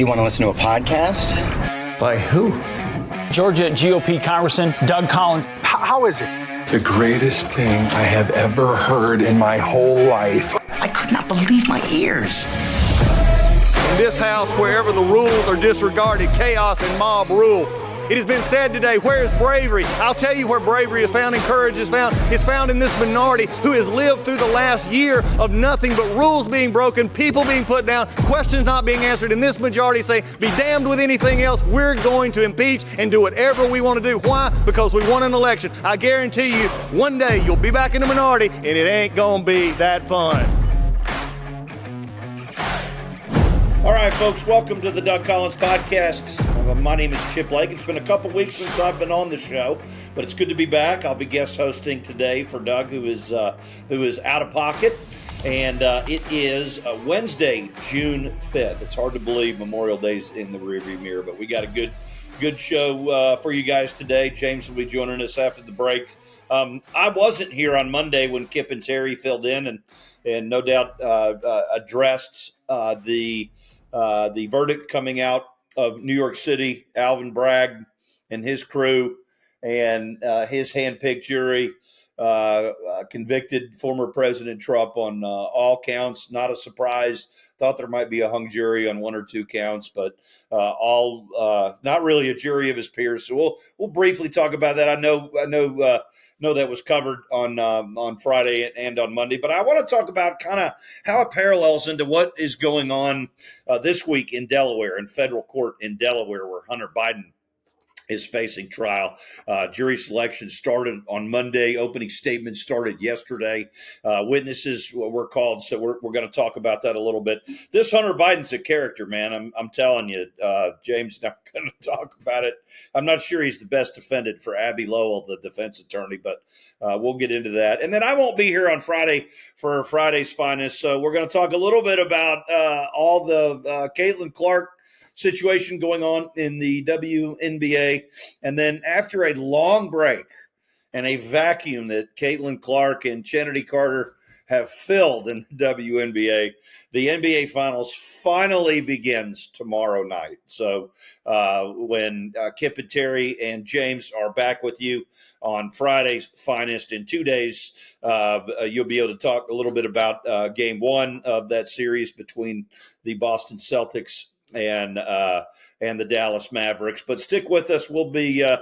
You want to listen to a podcast? By who? Georgia GOP Congressman Doug Collins. How is it? The greatest thing I have ever heard in my whole life. I could not believe my ears. In this house, wherever the rules are disregarded, chaos and mob rule. It has been said today, where is bravery? I'll tell you where bravery is found and courage is found. It's found in this minority who has lived through the last year of nothing but rules being broken, people being put down, questions not being answered. And this majority say, be damned with anything else. We're going to impeach and do whatever we want to do. Why? Because we won an election. I guarantee you, one day you'll be back in the minority and it ain't gonna be that fun. All right, folks, welcome to the Doug Collins Podcast. My name is Chip Lake. It's been a couple weeks since I've been on the show, but it's good to be back. I'll be guest hosting today for Doug, who is out of pocket, and it is Wednesday, June 5th. It's hard to believe Memorial Day's in the rearview mirror, but we got a good show for you guys today. James will be joining us after the break. I wasn't here on Monday when Kip and Terry filled in and no doubt addressed the verdict coming out of New York City, Alvin Bragg and his crew and his handpicked jury convicted former President Trump on all counts. Not a surprise. Thought there might be a hung jury on one or two counts, but all not really a jury of his peers. So we'll briefly talk about that. I know that was covered on Friday and on Monday, but I want to talk about kind of how it parallels into what is going on this week in Delaware, in federal court in Delaware, where Hunter Biden is facing trial. Jury selection started on Monday. Opening statements started yesterday. Witnesses were called, so we're going to talk about that a little bit. This Hunter Biden's a character, man. I'm telling you. James not going to talk about it. I'm not sure he's the best defendant for Abby Lowell, the defense attorney, but we'll get into that. And then I won't be here on Friday for Friday's Finest, so we're going to talk a little bit about all the Caitlin Clark situation going on in the WNBA. And then after a long break and a vacuum that Caitlin Clark and Chennedy Carter have filled in the WNBA, the NBA Finals finally begins tomorrow night. So when Kip and Terry and James are back with you on Friday's Finest in 2 days, you'll be able to talk a little bit about Game 1 of that series between the Boston Celtics and the Dallas Mavericks. But stick with us. We'll be right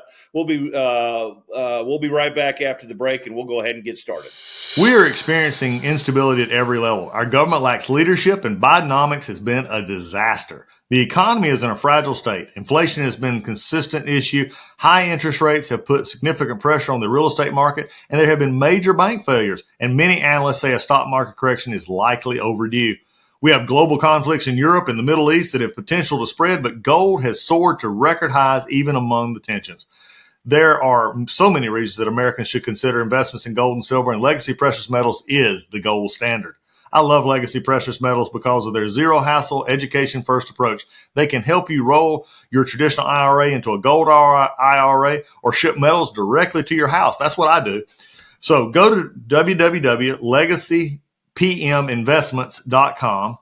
back after the break, and we'll go ahead and get started. We are experiencing instability at every level. Our government lacks leadership, and Bidenomics has been a disaster. The economy is in a fragile state. Inflation has been a consistent issue. High interest rates have put significant pressure on the real estate market, and there have been major bank failures. And many analysts say a stock market correction is likely overdue. We have global conflicts in Europe and the Middle East that have potential to spread, but gold has soared to record highs even among the tensions. There are so many reasons that Americans should consider investments in gold and silver, and Legacy Precious Metals is the gold standard. I love Legacy Precious Metals because of their zero-hassle, education-first approach. They can help you roll your traditional IRA into a gold IRA or ship metals directly to your house. That's what I do. So go to www.legacypminvestments.com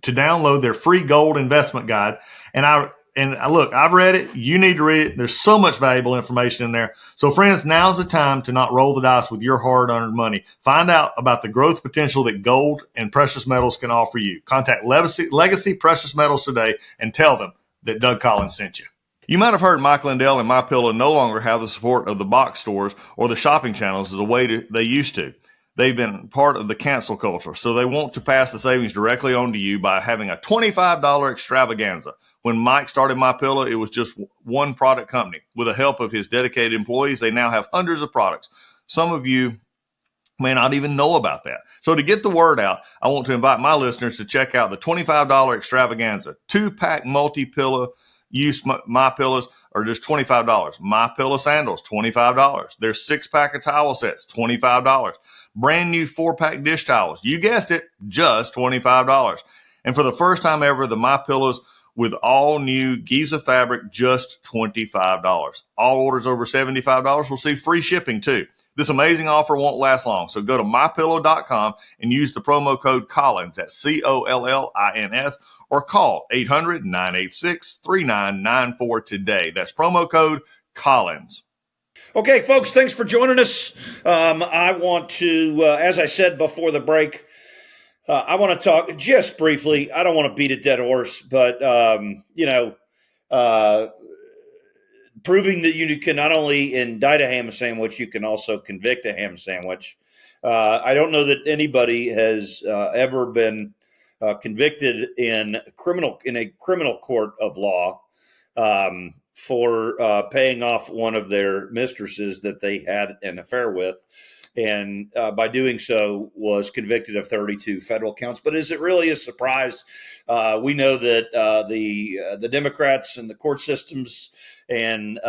to download their free gold investment guide. Look, I've read it. You need to read it. There's so much valuable information in there. So, friends, now's the time to not roll the dice with your hard-earned money. Find out about the growth potential that gold and precious metals can offer you. Contact Legacy Precious Metals today and tell them that Doug Collins sent you. You might have heard Mike Lindell and MyPillow no longer have the support of the box stores or the shopping channels the way they used to. They've been part of the cancel culture, so they want to pass the savings directly on to you by having a $25 extravaganza. When Mike started MyPillow, it was just one product company. With the help of his dedicated employees, they now have hundreds of products. Some of you may not even know about that. So to get the word out, I want to invite my listeners to check out the $25 extravaganza. 2-pack multi-pillow use MyPillows are just $25. MyPillow sandals, $25. There's 6-pack of towel sets, $25. Brand new 4-pack dish towels. You guessed it, just $25. And for the first time ever, the MyPillows with all new Giza fabric, just $25. All orders over $75 will see free shipping too. This amazing offer won't last long, so go to mypillow.com and use the promo code Collins, that's COLLINS, or call 800-986-3994 today. That's promo code Collins. Okay, folks, thanks for joining us. I want to, as I said before the break, I want to talk just briefly. I don't want to beat a dead horse, but, proving that you can not only indict a ham sandwich, you can also convict a ham sandwich. I don't know that anybody has ever been convicted in a criminal court of law for paying off one of their mistresses that they had an affair with, and by doing so was convicted of 32 federal counts. But is it really a surprise? We know that the Democrats and the court systems and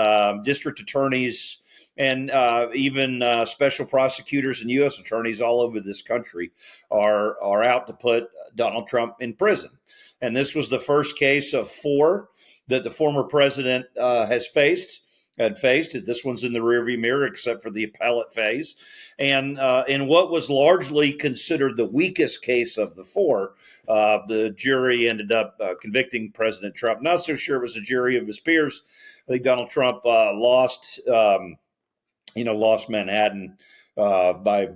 district attorneys and even special prosecutors and U.S. attorneys all over this country are out to put Donald Trump in prison. And this was the first case of 4 that the former president had faced. This one's in the rearview mirror, except for the appellate phase. And in what was largely considered the weakest case of the 4, the jury ended up convicting President Trump. Not so sure it was a jury of his peers. I think Donald Trump lost Manhattan by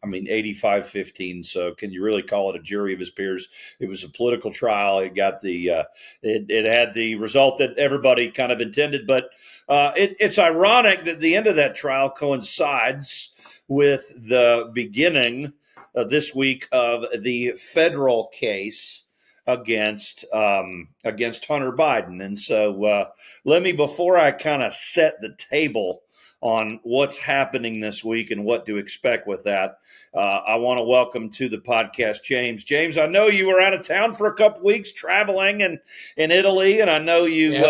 85-15. So can you really call it a jury of his peers? It was a political trial. It got it had the result that everybody kind of intended. But it's ironic that the end of that trial coincides with the beginning this week of the federal case against Hunter Biden. And so let me, before I kind of set the table on what's happening this week and what to expect with that, I want to welcome to the podcast James. James, I know you were out of town for a couple weeks traveling in Italy, and I know you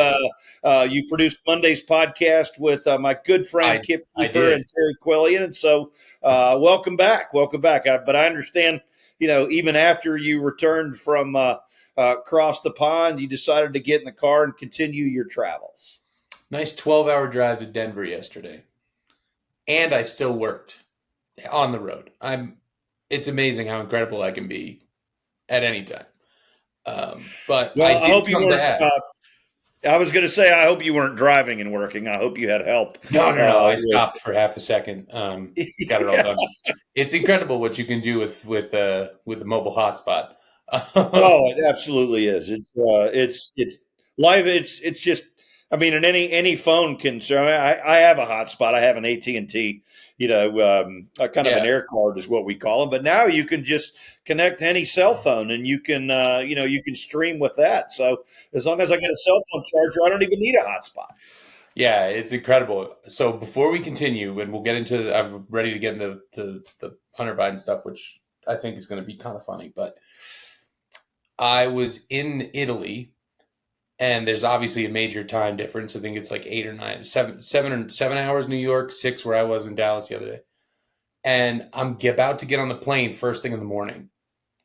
you produced Monday's podcast with my good friend Kip Keefer and Terry Quillian, and so welcome back. But I understand, even after you returned from across the pond, you decided to get in the car and continue your travels. Nice 12-hour drive to Denver yesterday. And I still worked on the road. It's amazing how incredible I can be at any time. But I hope you weren't. I was going to say, I hope you weren't driving and working. I hope you had help. No. I stopped for half a second. Got it all done. It's incredible what you can do with the mobile hotspot. Oh, it absolutely is. It's live. It's just. And any phone can. So I have a hotspot. I have an AT&T, an air card is what we call them. But now you can just connect to any cell phone, and you can, you can stream with that. So as long as I get a cell phone charger, I don't even need a hotspot. Yeah, it's incredible. So before we continue, and we'll get into, I'm ready to get into the Hunter Biden stuff, which I think is going to be kind of funny. But I was in Italy. And there's obviously a major time difference. I think it's like 8 or 9, 7 hours New York, 6 where I was in Dallas the other day. And I'm about to get on the plane first thing in the morning.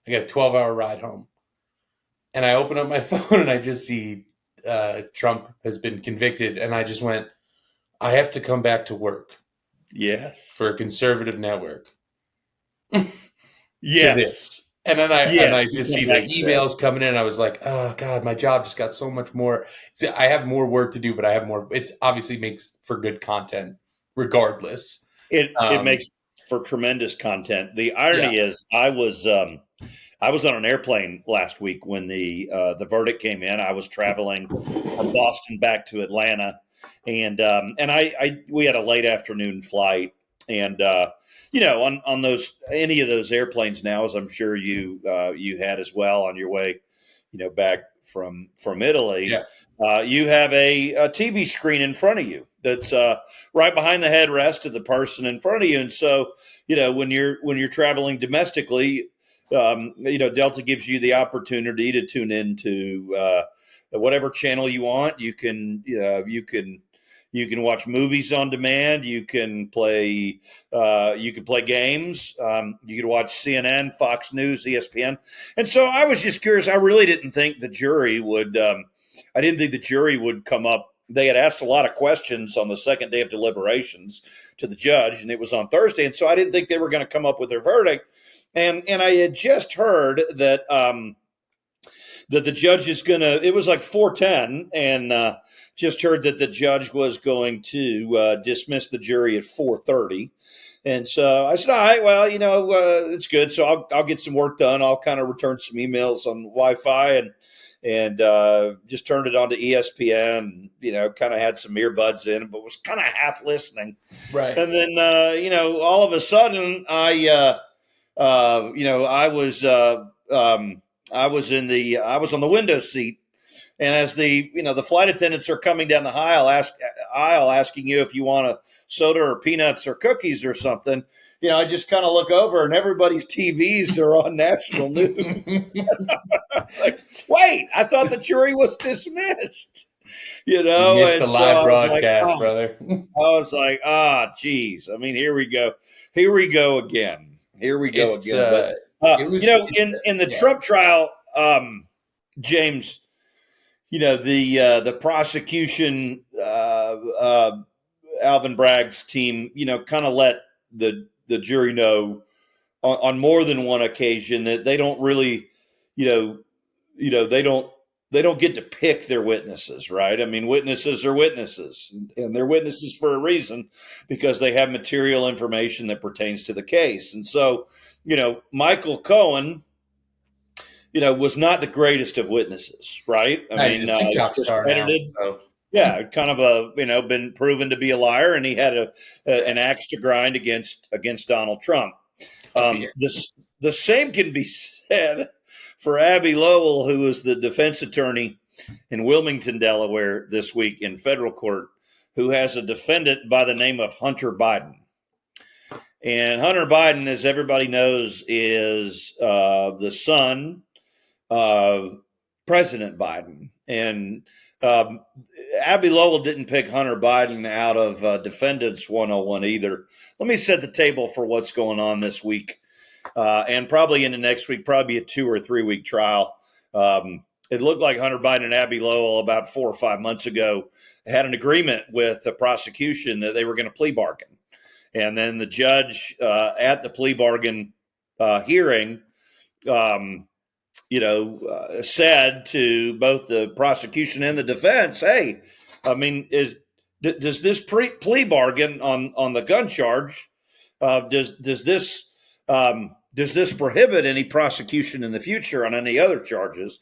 I got a 12-hour ride home. And I open up my phone and I just see Trump has been convicted. And I just went, I have to come back to work. Yes. For a conservative network. Yes. To this. And then I just see the emails coming in. I was like, oh, God, my job just got so much more. See, I have more work to do, but I have more. It's obviously makes for good content regardless. It makes for tremendous content. The irony is I was on an airplane last week when the verdict came in. I was traveling from Boston back to Atlanta. And we had a late afternoon flight. And on any of those airplanes now, as I'm sure you had as well on your way, back from Italy, you have a TV screen in front of you that's right behind the headrest of the person in front of you. And so, when you're traveling domestically, Delta gives you the opportunity to tune into whatever channel you want. You can watch movies on demand. You can play games. You can watch CNN, Fox News, ESPN. And so I was just curious. I really didn't think the jury would. I didn't think the jury would come up. They had asked a lot of questions on the second day of deliberations to the judge, and it was on Thursday. And so I didn't think they were going to come up with their verdict. And I had just heard that that the judge is going to, it was like 4:10, and just heard that the judge was going to dismiss the jury at 4:30. And so I said, all right, well, it's good. So I'll get some work done. I'll kind of return some emails on Wi-Fi and just turned it on to ESPN, kind of had some earbuds in, but was kind of half listening. Right. And then, all of a sudden I was on the window seat. And as the flight attendants are coming down the aisle asking you if you want a soda or peanuts or cookies or something, I just kind of look over and everybody's TVs are on national news. Like, wait, I thought the jury was dismissed. You missed the live broadcast, brother. I was like, geez. I mean, here we go. Here we go again. But in the Trump trial, James, the prosecution, Alvin Bragg's team, kind of let the jury know on more than one occasion that they don't really, they don't get to pick their witnesses, right? I mean, witnesses are witnesses, and they're witnesses for a reason because they have material information that pertains to the case. And so, Michael Cohen, was not the greatest of witnesses, right? I mean, he's a TikTok star now. So. Yeah, kind of been proven to be a liar, and he had an axe to grind against Donald Trump. The same can be said for Abby Lowell, who was the defense attorney in Wilmington, Delaware, this week in federal court, who has a defendant by the name of Hunter Biden. And Hunter Biden, as everybody knows, is the son of President Biden. And Abby Lowell didn't pick Hunter Biden out of Defendants 101 either. Let me set the table for what's going on this week. And probably into next week, probably a 2 or 3 week trial. It looked like Hunter Biden and Abby Lowell about 4 or 5 months ago had an agreement with the prosecution that they were going to plea bargain. And then the judge at the plea bargain hearing, said to both the prosecution and the defense, hey, I mean, does this plea bargain on the gun charge, does this prohibit any prosecution in the future on any other charges?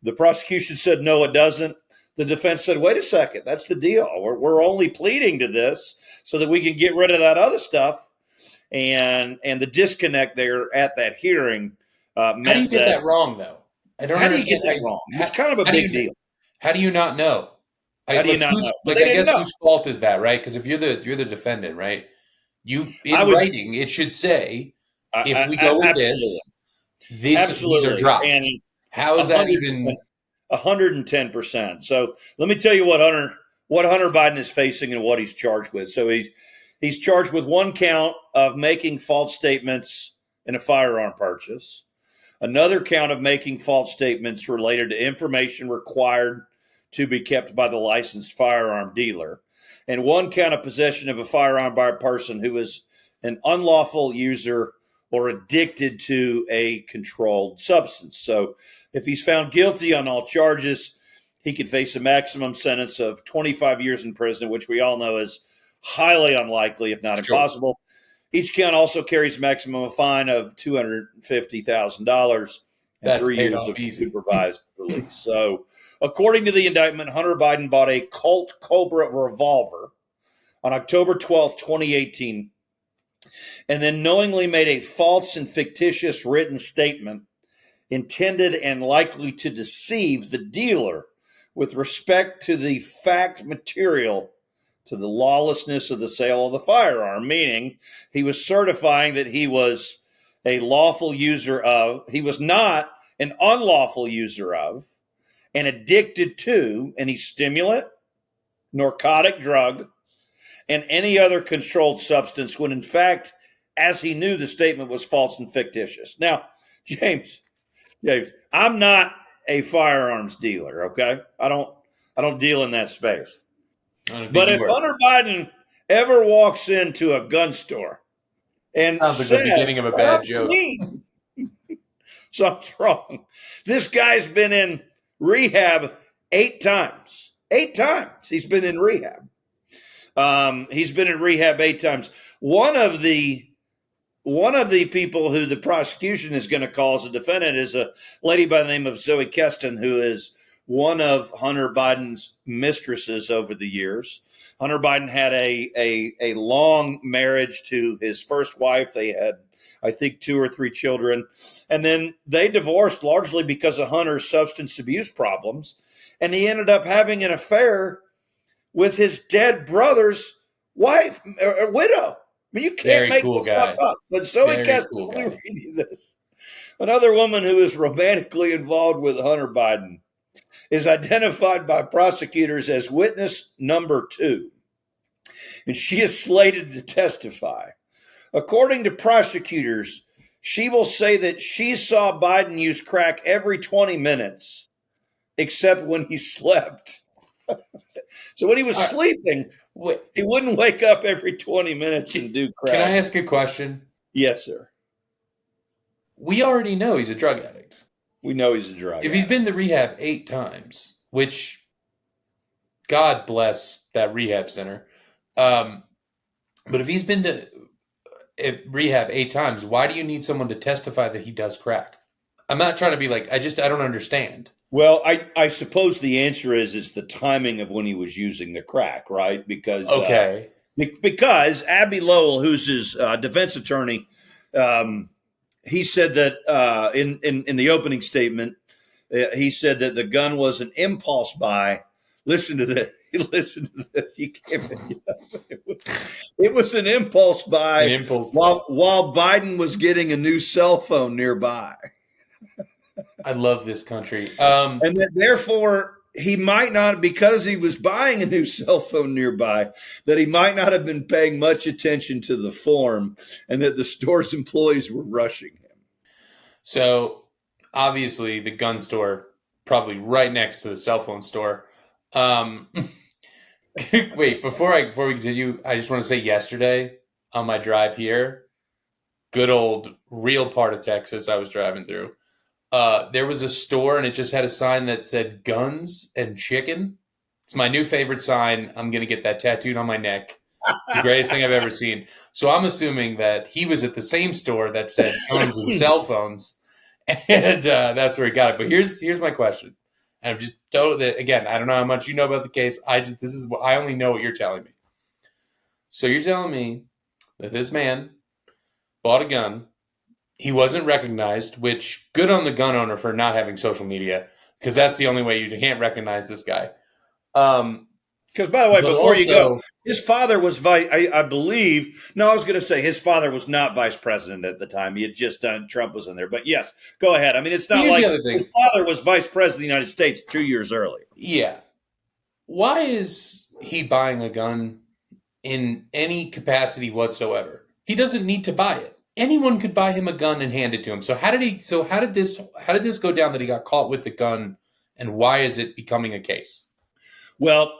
The prosecution said, no, it doesn't. The defense said, wait a second, that's the deal. We're only pleading to this so that we can get rid of that other stuff. And the disconnect there at that hearing meant how do you get that wrong, though? I don't understand. How do you get that wrong? It's kind of a big deal. How do you not know? How do you not know? I guess whose fault is that, right? Because if you're the defendant, right? Writing, it should say, if we go with these are dropped. And how is that even 110%? So let me tell you what Hunter Biden is facing and what he's charged with. So he's charged with one count of making false statements in a firearm purchase, another count of making false statements related to information required to be kept by the licensed firearm dealer, and one count of possession of a firearm by a person who is an unlawful user or addicted to a controlled substance. So if he's found guilty on all charges, he could face a maximum sentence of 25 years in prison, which we all know is highly unlikely, if not impossible. Each count also carries a maximum fine of $250,000 and 3 years of supervised release. So according to the indictment, Hunter Biden bought a Colt Cobra revolver on October 12th, 2018, and then knowingly made a false and fictitious written statement intended and likely to deceive the dealer with respect to the fact material to the lawlessness of the sale of the firearm, meaning he was certifying that he was a lawful user of, he was not an unlawful user of, and addicted to any stimulant, narcotic drug, and any other controlled substance when in fact, as he knew, the statement was false and fictitious. Now, James, I'm not a firearms dealer, okay? I don't deal in that space. But if Hunter Biden ever walks into a gun store and sounds like the beginning of a bad joke. Something's wrong. This guy's been in rehab 8 times. 8 times he's been in rehab. He's been in rehab 8 times. One of the people who the prosecution is going to call as a defendant is a lady by the name of Zoe Keston, who is one of Hunter Biden's mistresses over the years. Hunter Biden had a long marriage to his first wife. They had, I think, 2 or 3 children. And then they divorced largely because of Hunter's substance abuse problems. And he ended up having an affair with his dead brother's wife, or widow. I mean, you can't Very make cool this guy. stuff up. But Zoe Keston, cool let me guy. read you this. Another woman who is romantically involved with Hunter Biden is identified by prosecutors as witness number 2, and she is slated to testify. According to prosecutors, she will say that she saw Biden use crack every 20 minutes, except when he slept. So when he was sleeping, Wait, he wouldn't wake up every 20 minutes and do crack. can I ask a question? Yes, sir. We already know he's a drug addict. We know he's a drug If he's addict. been to rehab 8 times, which God bless that rehab center. But if he's been to rehab 8 times, why do you need someone to testify that he does crack? I'm not trying to be like, I don't understand. Well, I suppose the answer is it's the timing of when he was using the crack, right? Because Okay. Because Abby Lowell, who's his defense attorney, he said that in the opening statement, he said that the gun was an impulse buy. Listen to this. Listen to this. You can't. It was an impulse buy. An impulse. While Biden was getting a new cell phone nearby. I love this country. And that therefore he might not, because he was buying a new cell phone nearby, that he might not have been paying much attention to the form, and that the store's employees were rushing him. So obviously the gun store probably right next to the cell phone store. Wait, before we continue, I just want to say yesterday on my drive here, good old real part of Texas I was driving through. There was a store and it just had a sign that said guns and chicken. It's my new favorite sign. I'm going to get that tattooed on my neck. It's the greatest thing I've ever seen. So I'm assuming that he was at the same store that said guns and cell phones. And that's where he got it. But here's my question. And I'm just totally, again, I don't know how much you know about the case. I only know what you're telling me. So you're telling me that this man bought a gun. He wasn't recognized, which good on the gun owner for not having social media, because that's the only way you can't recognize this guy. Because, by the way, before also, you go, his father was I believe. No, I was going to say his father was not vice president at the time. He had just done. Trump was in there. But yes, go ahead. I mean, it's not Here's like the other thing. his father was vice president of the United States 2 years earlier. Yeah. Why is he buying a gun in any capacity whatsoever? He doesn't need to buy it. Anyone could buy him a gun and hand it to him. So how did this go down that he got caught with the gun, and why is it becoming a case? Well,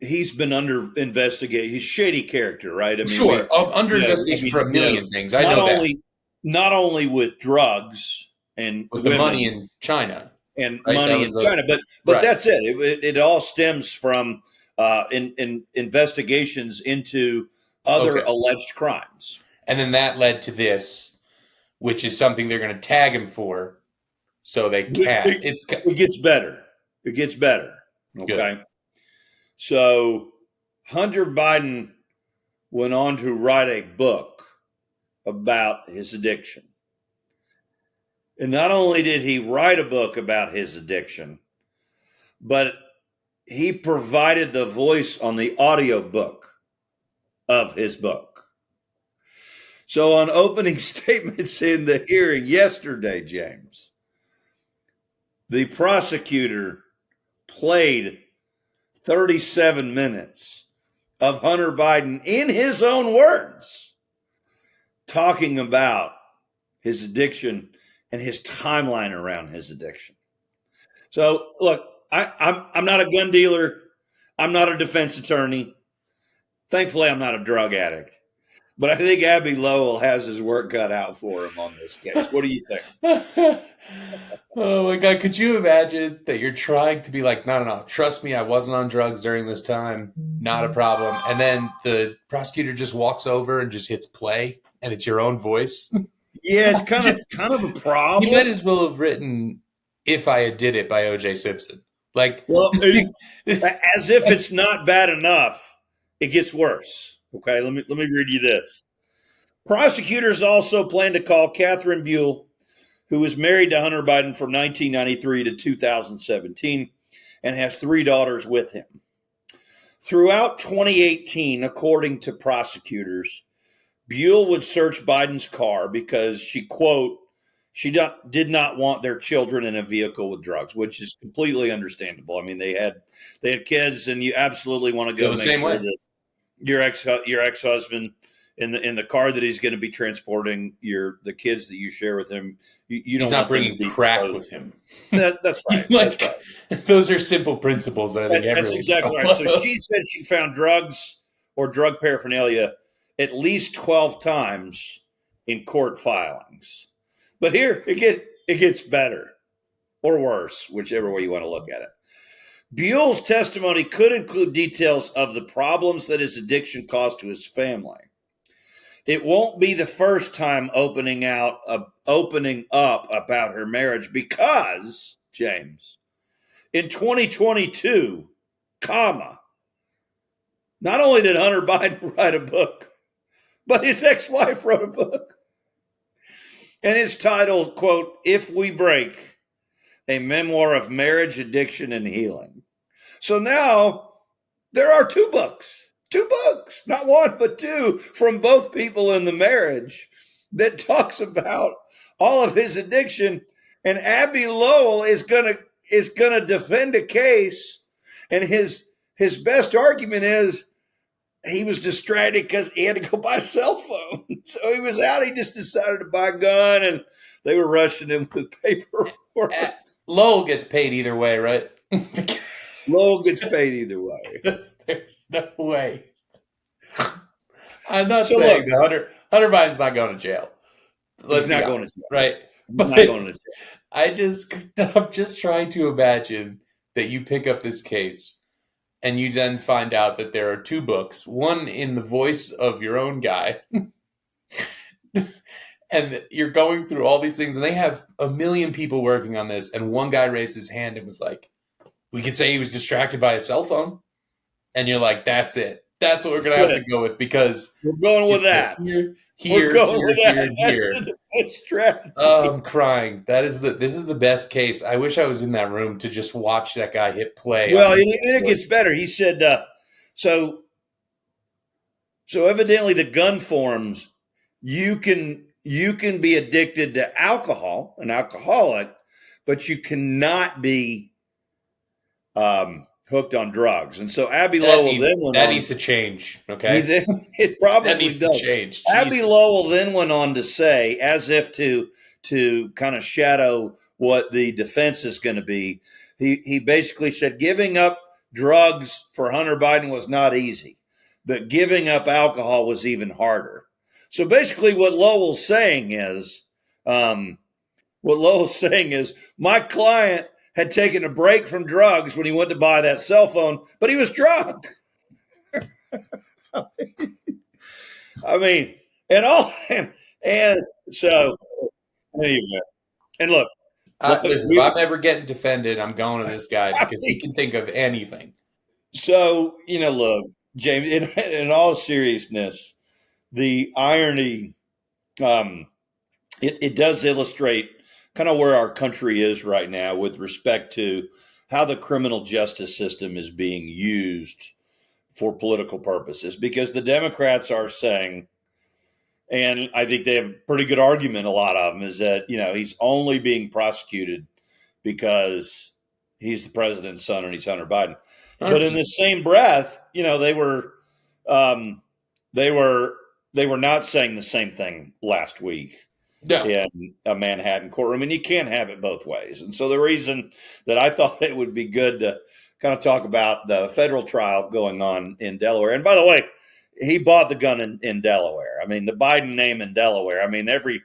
he's been under investigation. He's a shady character, right? I mean, Sure, under investigation for a million things. I know that. Not only with drugs and With the women money in China. and Right, money in China, but right. that's it. It all stems from in investigations into other alleged crimes. And then that led to this, which is something they're going to tag him for, so they can. It gets better. It gets better. Okay. Good. So Hunter Biden went on to write a book about his addiction. And not only did he write a book about his addiction, but he provided the voice on the audiobook of his book. So on opening statements in the hearing yesterday, James, the prosecutor played 37 minutes of Hunter Biden in his own words talking about his addiction and his timeline around his addiction. So look, I'm not a gun dealer. I'm not a defense attorney. Thankfully, I'm not a drug addict. But I think Abby Lowell has his work cut out for him on this case. What do you think? Oh my God. Could you imagine that you're trying to be like, no, trust me, I wasn't on drugs during this time. Not a problem. And then the prosecutor just walks over and just hits play and it's your own voice. Yeah, it's kind of a problem. You might as well have written If I Had Did It by O.J. Simpson. Like, well, as if it's not bad enough, it gets worse. Okay, let me read you this. Prosecutors also plan to call Catherine Buell, who was married to Hunter Biden from 1993 to 2017 and has 3 daughters with him. Throughout 2018, according to prosecutors, Buell would search Biden's car because she, quote, did not want their children in a vehicle with drugs, which is completely understandable. I mean, they had kids, and you absolutely want to go make sure that your ex-husband in the car that he's going to be transporting the kids that you share with him. You don't. He's not bringing crack with him. That's right. Like, that's right. Those are simple principles that I think that's exactly right. So she said she found drugs or drug paraphernalia at least 12 times in court filings. But here it gets better or worse, whichever way you want to look at it. Buell's testimony could include details of the problems that his addiction caused to his family. It won't be the first time opening up about her marriage because, James, in 2022, not only did Hunter Biden write a book, but his ex-wife wrote a book. And it's titled, quote, If We Break, a Memoir of Marriage, Addiction, and Healing. So now there are 2 books, not one, but 2 from both people in the marriage that talks about all of his addiction. And Abby Lowell is gonna defend a case. And his best argument is he was distracted because he had to go buy a cell phone. So he was out. He just decided to buy a gun, and they were rushing him with paperwork. Lowell gets paid either way, right? Lowell gets paid either way. There's no way. I'm not saying that Hunter Biden's not going to jail. He's not going to jail. Right? But not going to jail. I'm just trying to imagine that you pick up this case and you then find out that there are 2 books, one in the voice of your own guy, and you're going through all these things, and they have a million people working on this, and one guy raised his hand and was like, we could say he was distracted by a cell phone. And you're like, that's it. That's what we're going to have to go with because we're going with that. Here. I'm crying. This is the best case. I wish I was in that room to just watch that guy hit play. Well, it gets better. He said, so evidently the gun forms, you can be addicted to alcohol, an alcoholic, but you cannot be hooked on drugs. And so Abby Lowell needs to change. Okay. It probably that needs to change. Abby Lowell then went on to say, as if to kind of shadow what the defense is going to be, he basically said giving up drugs for Hunter Biden was not easy, but giving up alcohol was even harder. So basically what Lowell's saying is my client had taken a break from drugs when he went to buy that cell phone, but he was drunk. I mean, and so anyway, and look, listen, if I'm ever getting defended, I'm going to this guy because he can think of anything. So, look, James, in all seriousness, the irony, it does illustrate kind of where our country is right now with respect to how the criminal justice system is being used for political purposes, because the Democrats are saying, and I think they have a pretty good argument, a lot of them, is that, he's only being prosecuted because he's the president's son and he's Hunter Biden. 100%. But in the same breath, they were not saying the same thing last week. No. In a Manhattan courtroom, and you can't have it both ways. And so the reason that I thought it would be good to kind of talk about the federal trial going on in Delaware. And by the way, he bought the gun in Delaware. I mean, the Biden name in Delaware. I mean, every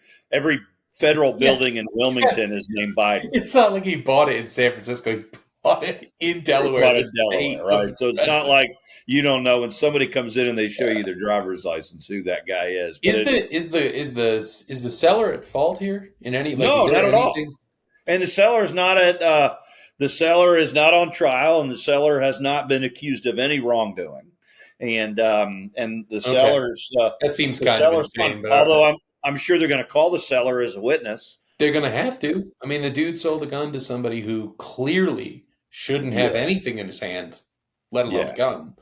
federal building in Wilmington is named Biden. It's not like he bought it in San Francisco. He bought it in Delaware. Bought it in Delaware, right? So it's not like you don't know when somebody comes in and they show you their driver's license who that guy is. But Is the seller at fault here in any? Like, no, is there not at all. anything? And the seller is not the seller is not on trial, and the seller has not been accused of any wrongdoing. And the sellers that seems the kind of seller's insane. But although I'm sure they're going to call the seller as a witness. they're going to have to. I mean, the dude sold a gun to somebody who clearly shouldn't have anything in his hand, let alone a gun.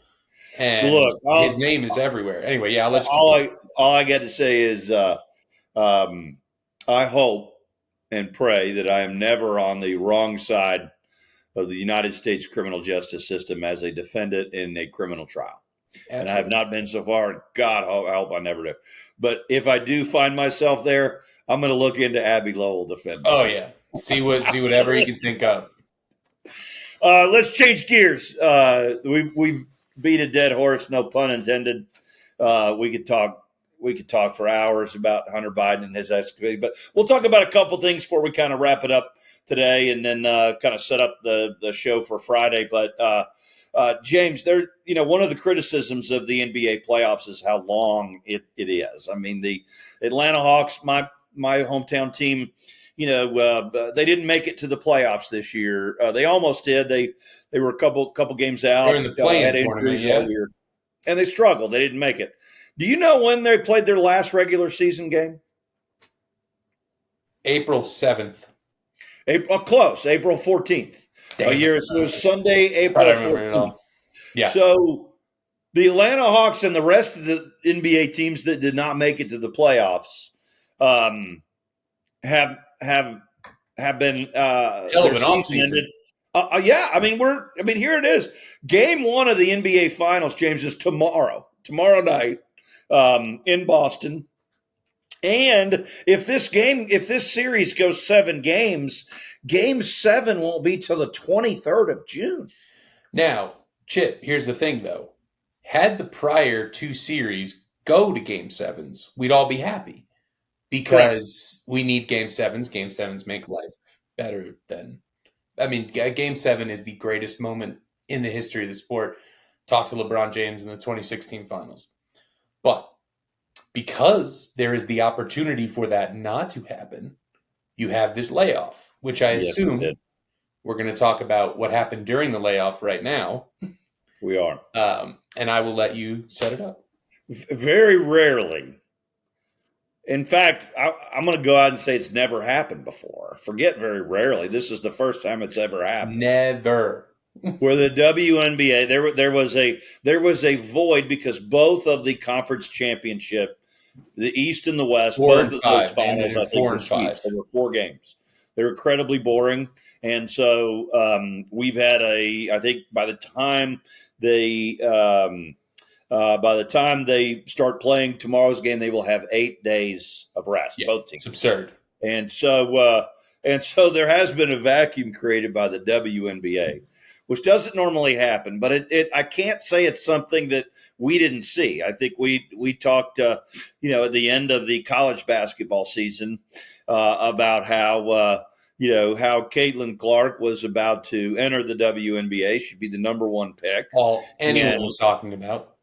And look, his name is everywhere. Anyway, yeah, I'll let you. All I got to say is I hope and pray that I am never on the wrong side of the United States criminal justice system as a defendant in a criminal trial. Absolutely. And I have not been so far. God, I hope I never do. But if I do find myself there, I'm going to look into Abby Lowell defending. Oh yeah, see whatever you can think of. Let's change gears. We beat a dead horse, no pun intended. We could talk for hours about Hunter Biden and his escapade, but we'll talk about a couple things before we kind of wrap it up today, and then kind of set up the show for Friday. But James, one of the criticisms of the NBA playoffs is how long it is. I mean, the Atlanta Hawks, my hometown team, they didn't make it to the playoffs this year. They almost did. They were a couple games out. They're in the play-in tournament, yeah. And they struggled. They didn't make it. Do you know when they played their last regular season game? April 7th. Close. April 14th. It was Sunday, April 14th. Yeah. So the Atlanta Hawks and the rest of the NBA teams that did not make it to the playoffs have been their season ended. Yeah, I mean here it is. Game 1 of the NBA Finals, James, is tomorrow night in Boston. And if this series goes 7 games, Game 7 won't be till the 23rd of June. Now, Chip, here's the thing though. Had the prior 2 series go to Game 7s, we'd all be happy. Because we need Game 7s. Game 7s make life better than... Game 7 is the greatest moment in the history of the sport. Talk to LeBron James in the 2016 finals. But because there is the opportunity for that not to happen, you have this layoff, which I assume we're going to talk about what happened during the layoff right now. We are. And I will let you set it up. Very rarely. In fact, I'm going to go out and say it's never happened before. Forget very rarely. This is the first time it's ever happened. Never. Where the WNBA, there was a void because both of the conference championship, the East and the West, both of those finals, I think, were sweeps. There were 4 games. They were incredibly boring, and so we've had I think by the time they start playing tomorrow's game, they will have 8 days of rest. Yeah, both teams. It's absurd. And so there has been a vacuum created by the WNBA, which doesn't normally happen. But I can't say it's something that we didn't see. I think we talked, at the end of the college basketball season about how Caitlin Clark was about to enter the WNBA. She'd be the number 1 pick. All anyone was talking about.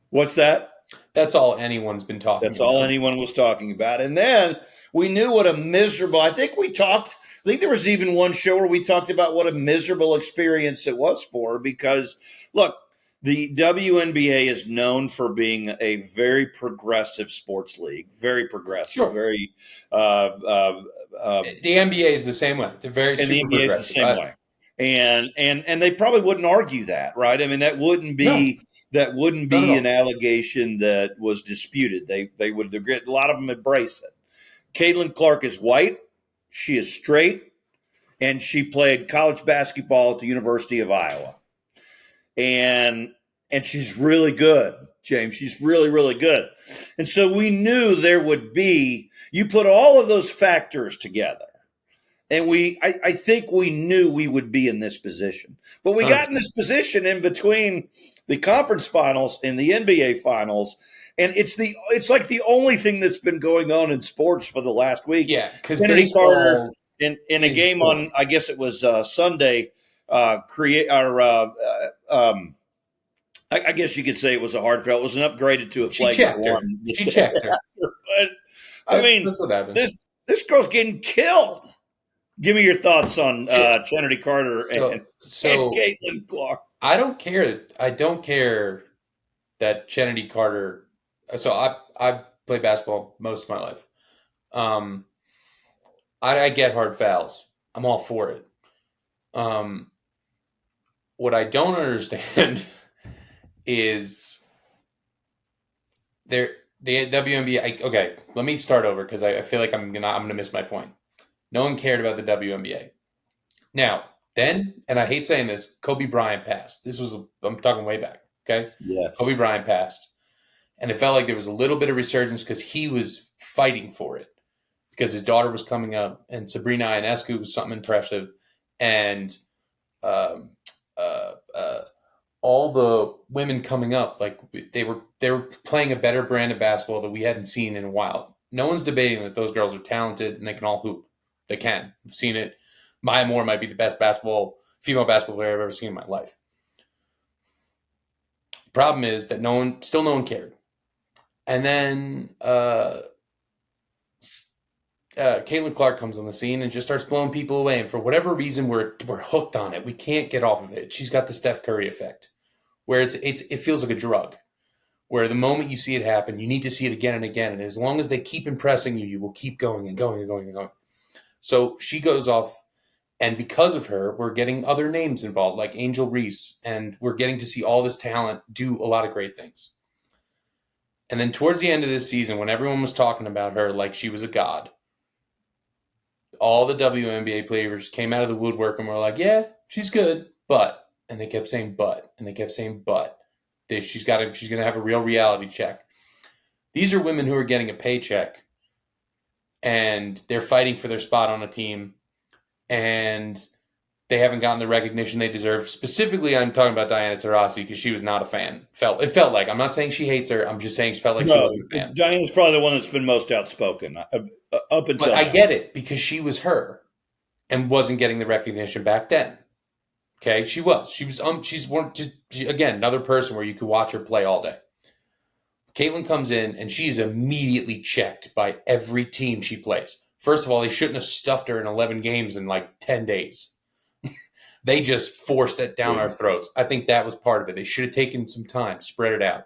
What's that? That's all anyone's been talking about. That's all anyone was talking about. And then we knew what a miserable – I think there was even one show where we talked about what a miserable experience it was for her because, look, the WNBA is known for being a very progressive sports league, very progressive, sure. Very the NBA is the same way. They're very super the NBA progressive. Is the same way. And they probably wouldn't argue that, right? I mean, that wouldn't be an allegation that was disputed. They would agree. A lot of them embrace it. Caitlin Clark is white. She is straight, and she played college basketball at the University of Iowa. And she's really good, James. She's really, really good. And so we knew there would be – you put all of those factors together, And I think we knew we would be in this position. But we got in this position in between the conference finals and the NBA finals. And it's like the only thing that's been going on in sports for the last week. Yeah, because Kennedy baseball Carter in a game on, I guess it was Sunday, I guess you could say it was a hard foul. It was an upgraded to a flagrant one. She checked her. But I mean, that's what happened. This girl's getting killed. Give me your thoughts on Kennedy Carter and Caitlin Clark. I don't care that Kennedy Carter. So I played basketball most of my life. I get hard fouls. I'm all for it. What I don't understand is the WNBA. Okay, let me start over because I feel like I'm gonna miss my point. No one cared about the WNBA. Now, then, and I hate saying this, Kobe Bryant passed. I'm talking way back, okay? Yes. Kobe Bryant passed. And it felt like there was a little bit of resurgence because he was fighting for it. Because his daughter was coming up, and Sabrina Ionescu was something impressive. And all the women coming up, like they were playing a better brand of basketball that we hadn't seen in a while. No one's debating that those girls are talented and they can all hoop. They can. I've seen it. Maya Moore might be the best female basketball player I've ever seen in my life. The problem is that no one cared. And then Caitlin Clark comes on the scene and just starts blowing people away. And for whatever reason, we're hooked on it. We can't get off of it. She's got the Steph Curry effect, where it feels like a drug. Where the moment you see it happen, you need to see it again and again. And as long as they keep impressing you, you will keep going and going and going and going. So she goes off, and because of her, we're getting other names involved, like Angel Reese, and we're getting to see all this talent do a lot of great things. And then towards the end of this season, when everyone was talking about her like she was a god, all the WNBA players came out of the woodwork and were like, yeah, she's good, but, and they kept saying but, and they kept saying but. She's going to have a real reality check. These are women who are getting a paycheck, and they're fighting for their spot on a team, and they haven't gotten the recognition they deserve. Specifically, I'm talking about Diana Taurasi because she was not a fan. It felt like, I'm not saying she hates her. I'm just saying she felt like she wasn't a fan. Diana's probably the one that's been most outspoken up until But I get it because she was her and wasn't getting the recognition back then. Okay, she's again, another person where you could watch her play all day. Caitlin comes in and she's immediately checked by every team she plays. First of all, they shouldn't have stuffed her in 11 games in like 10 days. They just forced it down our throats. I think that was part of it. They should have taken some time, spread it out.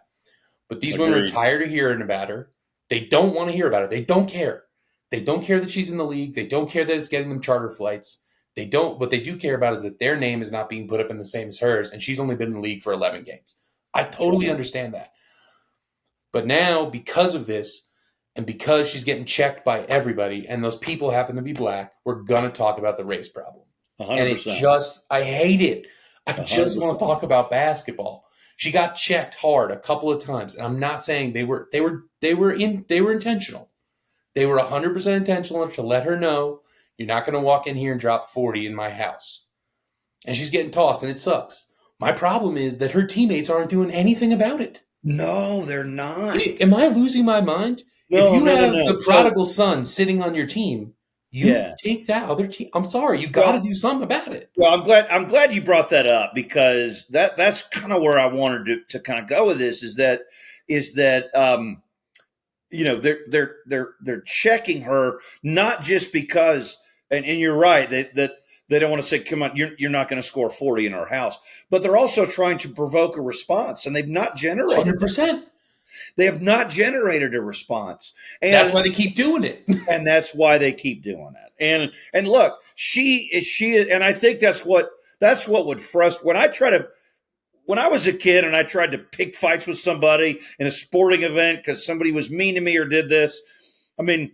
But these women are tired of hearing about her. They don't want to hear about her. They don't care. They don't care that she's in the league. They don't care that it's getting them charter flights. What they do care about is that their name is not being put up in the same as hers, and she's only been in the league for 11 games. I totally understand that. But now, because of this, and because she's getting checked by everybody, and those people happen to be black, we're going to talk about the race problem. 100%. And I hate it. I just 100%. want to talk about basketball. She got checked hard a couple of times, and I'm not saying they were intentional. They were 100% intentional to let her know, you're not going to walk in here and drop 40 in my house. And she's getting tossed, and it sucks. My problem is that her teammates aren't doing anything about it. No, they're not. Am I losing my mind? No, if you have no. the prodigal son sitting on your team, take that other team. I'm sorry, you got to do something about it. Well, I'm glad you brought that up because that's kind of where I wanted to kind of go with this. Is that they're checking her not just because, and you're right that they don't want to say, come on, you're not going to score 40 in our house, but they're also trying to provoke a response, and they've not generated 100%. They have not generated a response, and that's why they keep doing it. And that's why they keep doing it. And look, she is, and I think that's what would frustrate when I was a kid and I tried to pick fights with somebody in a sporting event because somebody was mean to me or did this. I mean,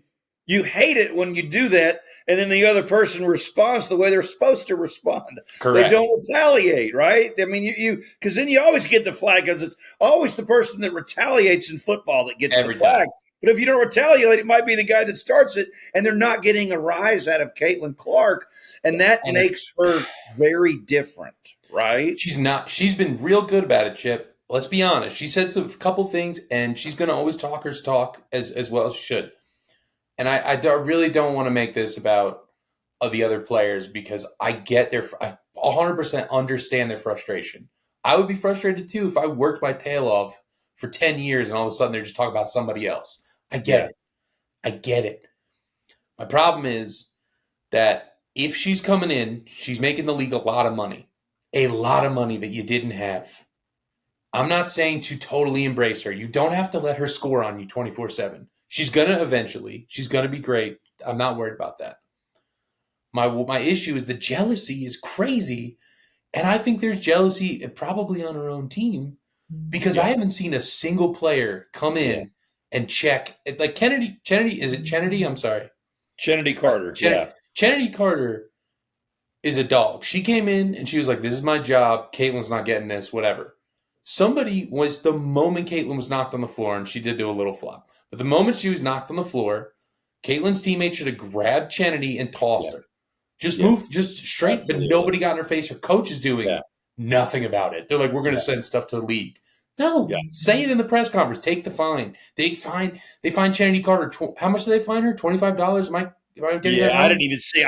you hate it when you do that, and then the other person responds the way they're supposed to respond. Correct. They don't retaliate, right? I mean, you because then you always get the flag because it's always the person that retaliates in football that gets Every the flag. time. But if you don't retaliate, it might be the guy that starts it, and they're not getting a rise out of Caitlin Clark, and that makes her very different, right? She's not. She's been real good about it, Chip. Let's be honest. She said a couple things, and she's going to always talk her talk as well as she should. And I really don't want to make this about the other players because I 100% understand their frustration. I would be frustrated too if I worked my tail off for 10 years and all of a sudden they're just talking about somebody else. I get it. I get it. My problem is that if she's coming in, she's making the league a lot of money that you didn't have. I'm not saying to totally embrace her. You don't have to let her score on you 24/7. She's going to eventually. She's going to be great. I'm not worried about that. My issue is the jealousy is crazy. And I think there's jealousy probably on her own team because I haven't seen a single player come in and check. Like Kennedy, is it Kennedy? I'm sorry. Kennedy Carter. Kennedy Carter is a dog. She came in and she was like, this is my job. Caitlin's not getting this, whatever. The moment Caitlin was knocked on the floor, and she did do a little flop, but the moment she was knocked on the floor, Caitlin's teammate should have grabbed Kennedy and tossed her. Just move, just straight, but nobody got in her face. Her coach is doing nothing about it. They're like, we're going to send stuff to the league. No, say it in the press conference. Take the fine. They fine Kennedy Carter. How much do they fine her? $25? Am I getting that wrong? I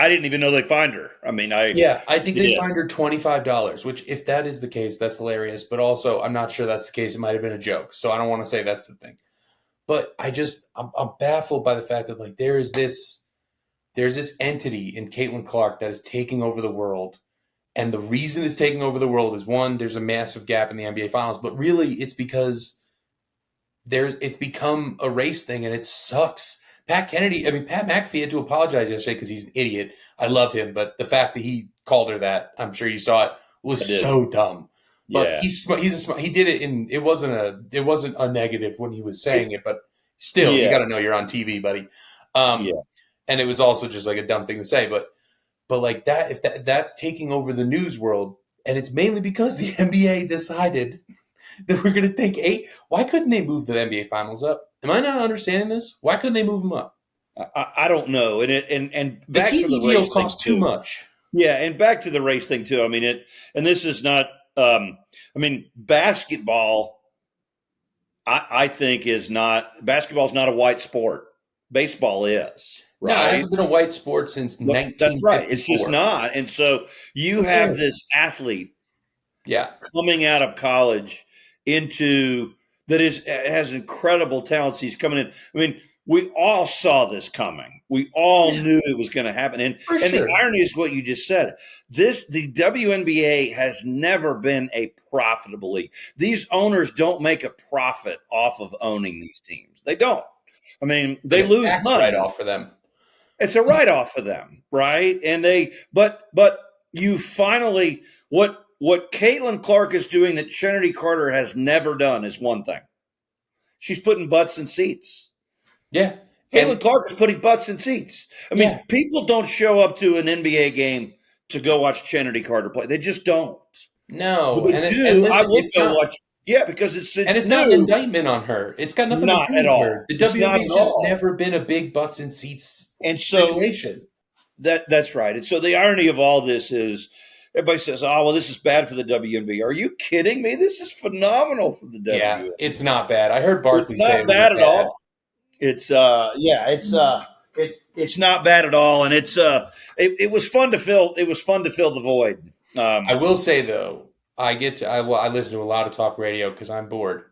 didn't even know they fined her. I mean, I think they fined her $25, which if that is the case, that's hilarious. But also, I'm not sure that's the case. It might have been a joke. So I don't want to say that's the thing. But I'm baffled by the fact that like there's this entity in Caitlin Clark that is taking over the world. And the reason it's taking over the world is one, there's a massive gap in the NBA finals, but really it's because it's become a race thing and it sucks. Pat McAfee had to apologize yesterday because he's an idiot. I love him, but the fact that he called her that, I'm sure you saw it, was so dumb. But he's smart. He did it it wasn't a negative when he was saying it, but still, you got to know you're on TV, buddy. And it was also just like a dumb thing to say, but like that, if that's taking over the news world, and it's mainly because the NBA decided that we're going to take 8. Why couldn't they move the NBA finals up? Am I not understanding this? Why couldn't they move them up? I don't know. And the TV deal costs too much. Yeah, and back to the race thing too. I mean, and this is not. Basketball. I think basketball's not a white sport. Baseball is. Right? No, it hasn't been a white sport since 1954. That's right. It's just not. And so you have this athlete coming out of college has incredible talents. He's coming in. I mean, we all saw this coming. We all knew it was going to happen. And the irony is what you just said. The WNBA has never been a profitable league. These owners don't make a profit off of owning these teams. They don't. I mean, they lose money. Right off for them. It's a write-off for them, right? And but you finally what Caitlin Clark is doing that Kennedy Carter has never done is one thing. She's putting butts in seats. Yeah. Caitlin Clark is putting butts in seats. I mean, people don't show up to an NBA game to go watch Kennedy Carter play. They just don't. No. But I would go watch. Yeah, because it's not an indictment on her. It's got nothing to do with her. The WNBA has just never been a big butts in seats situation. That's right. And so the irony of all this is everybody says, oh, well, this is bad for the WNBA. Are you kidding me? This is phenomenal for the WNBA. Yeah, it's not bad. I heard Barkley say it's not bad at all. It's it's not bad at all, and it was fun to fill. It was fun to fill the void. I will say though, I listen to a lot of talk radio because I'm bored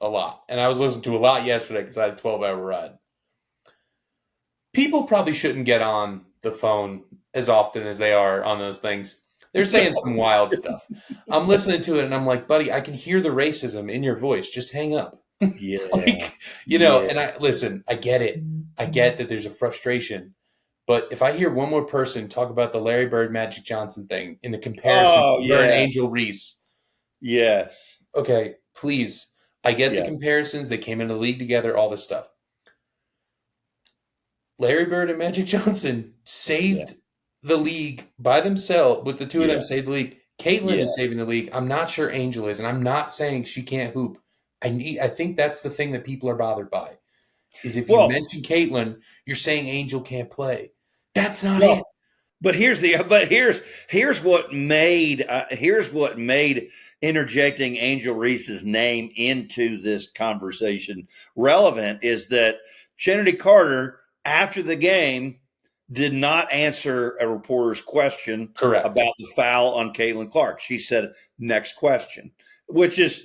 a lot, and I was listening to a lot yesterday because I had a 12-hour ride. People probably shouldn't get on the phone as often as they are on those things. They're saying some wild stuff. I'm listening to it, and I'm like, buddy, I can hear the racism in your voice. Just hang up. Yeah. And I get it. I get that there's a frustration. But if I hear one more person talk about the Larry Bird Magic Johnson thing in the comparison to an Angel Reese. Yes. Okay, please. I get the comparisons. They came into the league together, all this stuff. Larry Bird and Magic Johnson saved the league by themselves. With the two of them saved the league. Caitlin is saving the league. I'm not sure Angel is, and I'm not saying she can't hoop. I think that's the thing that people are bothered by. Is if you mention Caitlin, you're saying Angel can't play. That's not it. But here's what made interjecting Angel Reese's name into this conversation relevant is that Kennedy Carter, after the game, did not answer a reporter's question about the foul on Caitlin Clark. She said, "Next question," which is.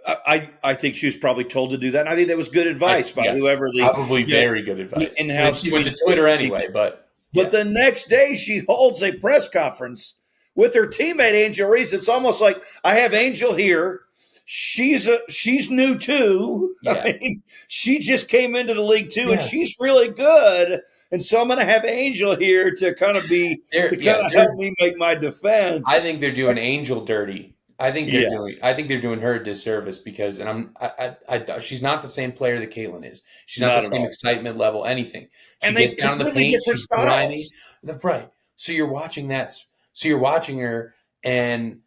I think she was probably told to do that. And I think that was good advice by whoever probably very good advice. And how she went to Twitter anyway, but the next day she holds a press conference with her teammate Angel Reese. It's almost like I have Angel here. She's new too. Yeah. I mean, she just came into the league too, and she's really good. And so I'm going to have Angel here to kind of help me make my defense. I think they're doing Angel dirty. I think they're doing her a disservice because, she's not the same player that Caitlin is. She's not the same excitement level, anything. She gets down in the paint. She's grimy. Right. So you're watching that. So you're watching her, and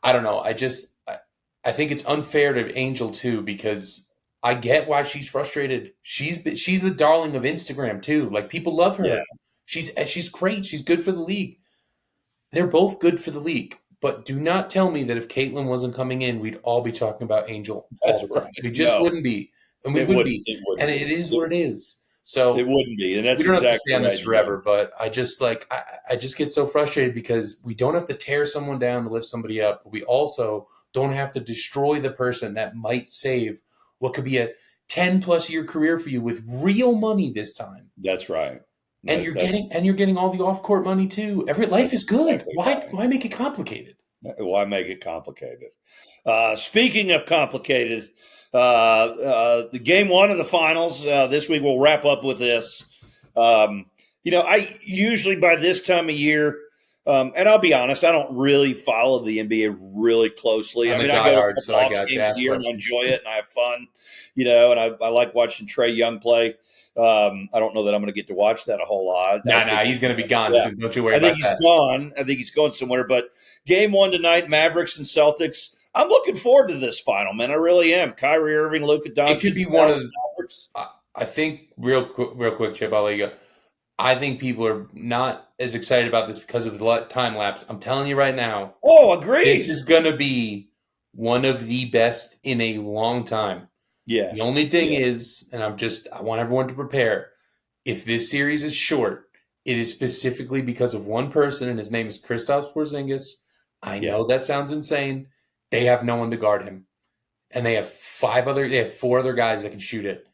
I don't know. I think it's unfair to Angel too because I get why she's frustrated. She's the darling of Instagram too. Like people love her. Yeah. She's great. She's good for the league. They're both good for the league. But do not tell me that if Caitlin wasn't coming in, we'd all be talking about Angel all the time. We just wouldn't be. And we wouldn't be. And it is what it is. So it wouldn't be. And that's we don't have to stay on this forever, but I just I just get so frustrated because we don't have to tear someone down to lift somebody up. But we also don't have to destroy the person that might save what could be a 10+ year career for you with real money this time. That's right. And you're getting all the off-court money too. Life is good. Why make it complicated? Why make it complicated? Speaking of complicated, the game one of the finals this week. We'll wrap up with this. I usually by this time of year, and I'll be honest, I don't really follow the NBA really closely. I go to so I got games here and enjoy it, and I have fun. And I like watching Trae Young play. I don't know that I'm going to get to watch that a whole lot. He's going to be gone soon. Don't you worry about that. I think he's going somewhere. But game one tonight, Mavericks and Celtics. I'm looking forward to this final, man. I really am. Kyrie Irving, Luka Doncic. It could be one of the – I think real quick, Chip, I'll let you go. I think people are not as excited about this because of the time lapse. I'm telling you right now. Oh, agreed. This is going to be one of the best in a long time. Yeah. The only thing is, and I want everyone to prepare, if this series is short, it is specifically because of one person, and his name is Kristaps Porzingis. I know that sounds insane. They have no one to guard him. And they have 4 other guys that can shoot it.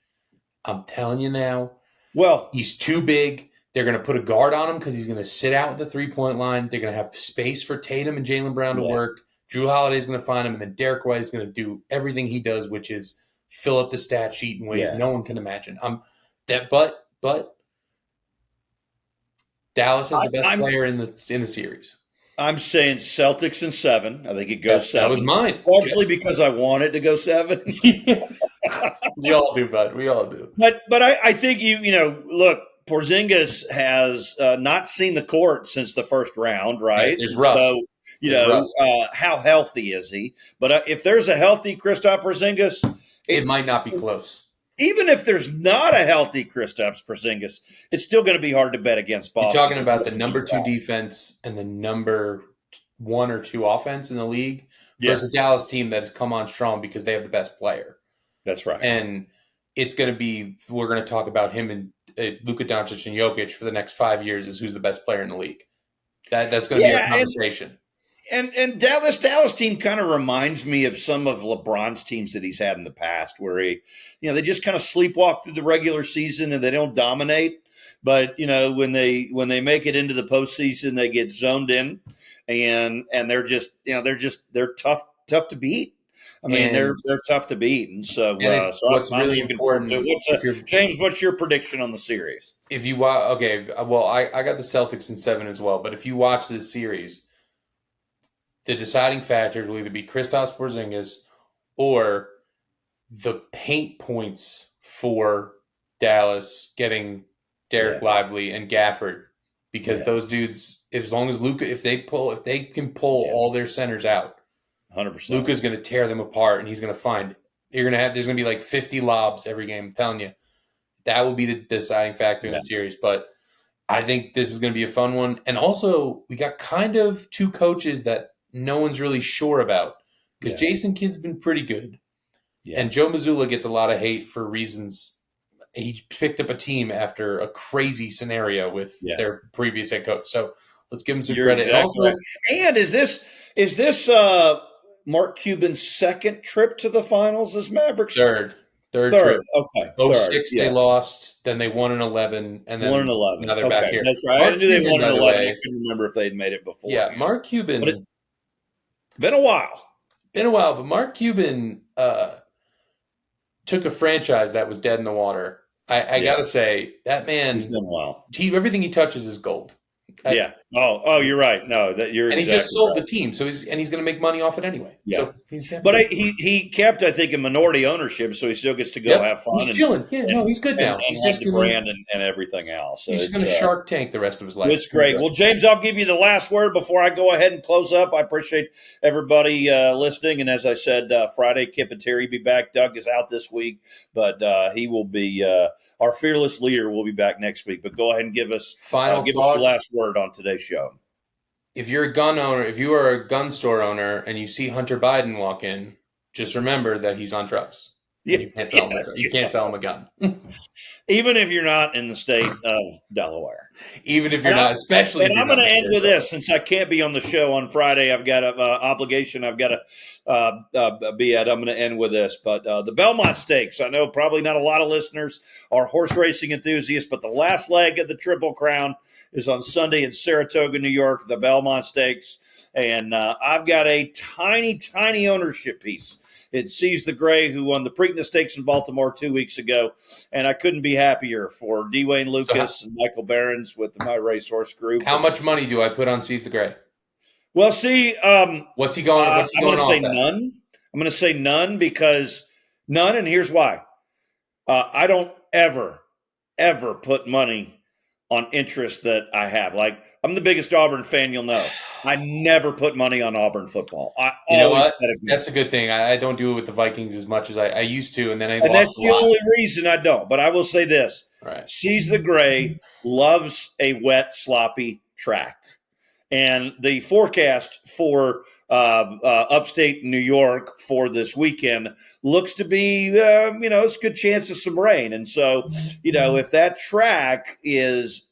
I'm telling you now. Well, he's too big. They're going to put a guard on him because he's going to sit out at the 3-point line. They're going to have space for Tatum and Jaylen Brown to work. Drew Holiday's going to find him, and then Derek White is going to do everything he does, which is fill up the stat sheet in ways no one can imagine. But Dallas is the best player in the series. I'm saying Celtics in 7. I think it goes 7. That was mine. Largely because I want it to go 7. We all do, bud. We all do. But I think look, Porzingis has not seen the court since the first round, right? There's rust. So, how healthy is he? But if there's a healthy Kristaps Porzingis, it might not be close. Even if there's not a healthy Kristaps Porzingis, it's still going to be hard to bet against Boston. You're talking about the number 2 defense and the number 1 or 2 offense in the league versus a Dallas team that has come on strong because they have the best player. That's right. And it's going to be – we're going to talk about him and Luka Doncic and Jokic for the next 5 years as who's the best player in the league. That's going to be a conversation. And Dallas team kind of reminds me of some of LeBron's teams that he's had in the past, where they just kind of sleepwalk through the regular season and they don't dominate. But when they make it into the postseason, they get zoned in, and they're just they're tough to beat. I mean, they're tough to beat, and so what's really important. James, what's your prediction on the series? If you I got the Celtics in 7 as well. But if you watch this series, the deciding factors will either be Kristaps Porzingis or the paint points for Dallas getting Derek Lively, and Gafford, because those dudes, as long as Luka, if they can pull all their centers out, 100%. Luka's going to tear them apart, and he's going to find. There's going to be like 50 lobs every game. I'm telling you, that will be the deciding factor in the series. But I think this is going to be a fun one. And also, we got kind of two coaches that no one's really sure about, because Jason Kidd's been pretty good. Yeah. And Joe Mazzulla gets a lot of hate for reasons. He picked up a team after a crazy scenario with their previous head coach. So let's give him some credit. Exactly. And is this Mark Cuban's second trip to the finals as Mavericks? Third trip. Okay. 06 they lost, then they won in 11, and then 1-11. Now they're back here. That's right. I knew they won in 11. I couldn't remember if they'd made it before. Yeah, Mark Cuban. But been a while. But Mark Cuban took a franchise that was dead in the water. I got to say, that man, he's done well. Everything he touches is gold. You're right. No, that you're. And he just sold the team, so he's going to make money off it anyway. Yeah. So he kept, I think, a minority ownership, so he still gets to go have fun. He's chilling. He's good now. He's just the brand and everything else. So he's going to Shark Tank the rest of his life. It's great. Well, James, I'll give you the last word before I go ahead and close up. I appreciate everybody listening. And as I said, Friday, Kip and Terry be back. Doug is out this week, but he will be our fearless leader. Will be back next week. But go ahead and give us the last word on today's show. If you're a gun owner, if you are a gun store owner and you see Hunter Biden walk in, just remember that he's on drugs. You can't sell him a gun. Even if you're not in the state of Delaware. Even if you're not, especially if you're I'm going to end with this, since I can't be on the show on Friday. I've got an obligation I've got to be at. I'm going to end with this. But the Belmont Stakes, I know probably not a lot of listeners are horse racing enthusiasts, but the last leg of the Triple Crown is on Sunday in Saratoga, New York, the Belmont Stakes. And I've got a tiny, tiny ownership piece. It sees the Gray, who won the Preakness Stakes in Baltimore 2 weeks ago. And I couldn't be happier for Dwayne Lucas and Michael Behrens with My Racehorse Group. How much money do I put on Seize the Gray? Well, see, what's he going? What's he going off? I'm going to say none. I'm going to say none because none, and here's why. I don't ever put money on interest that I have. Like, I'm the biggest Auburn fan you'll know. I never put money on Auburn football. You know what? That's a good thing. I don't do it with the Vikings as much as I used to, and then I lost that's a the lot. only reason I don't. But I will say this. Right. Seize the Gray loves a wet, sloppy track. And the forecast for upstate New York for this weekend looks to be, it's a good chance of some rain. And so, if that track is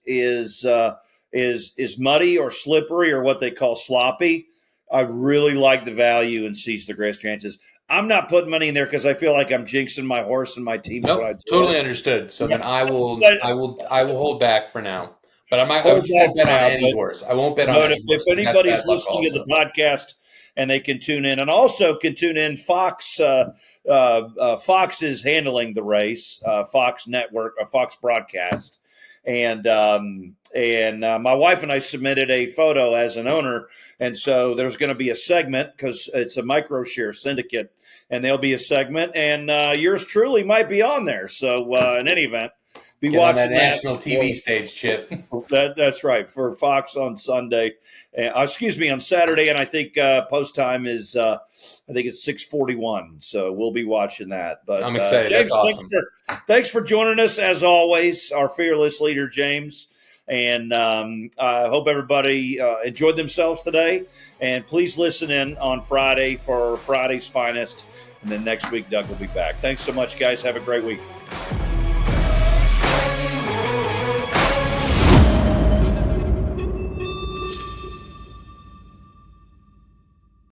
muddy or slippery or what they call sloppy, I really like the value and Seize the Gray's chances. I'm not putting money in there because I feel like I'm jinxing my horse and my team. Nope, totally understood. So then I will hold back for now. But I won't bet on any horse. I won't bet on any horse. If anybody's listening to the podcast and they can tune in, and also can tune in, Fox is handling the race, Fox Network, Fox Broadcast. And my wife and I submitted a photo as an owner. And so there's going to be a segment because it's a micro share syndicate, and there'll be a segment, and yours truly might be on there. So in any event, be Get watching on that national TV stage, Chip. That's right, for Fox on Sunday. On Saturday, and I think post time is it's 6:41. So we'll be watching that. But I'm excited. James, that's awesome. Thanks for joining us as always, our fearless leader, James. And I hope everybody enjoyed themselves today. And please listen in on Friday for Friday's Finest. And then next week, Doug will be back. Thanks so much, guys. Have a great week.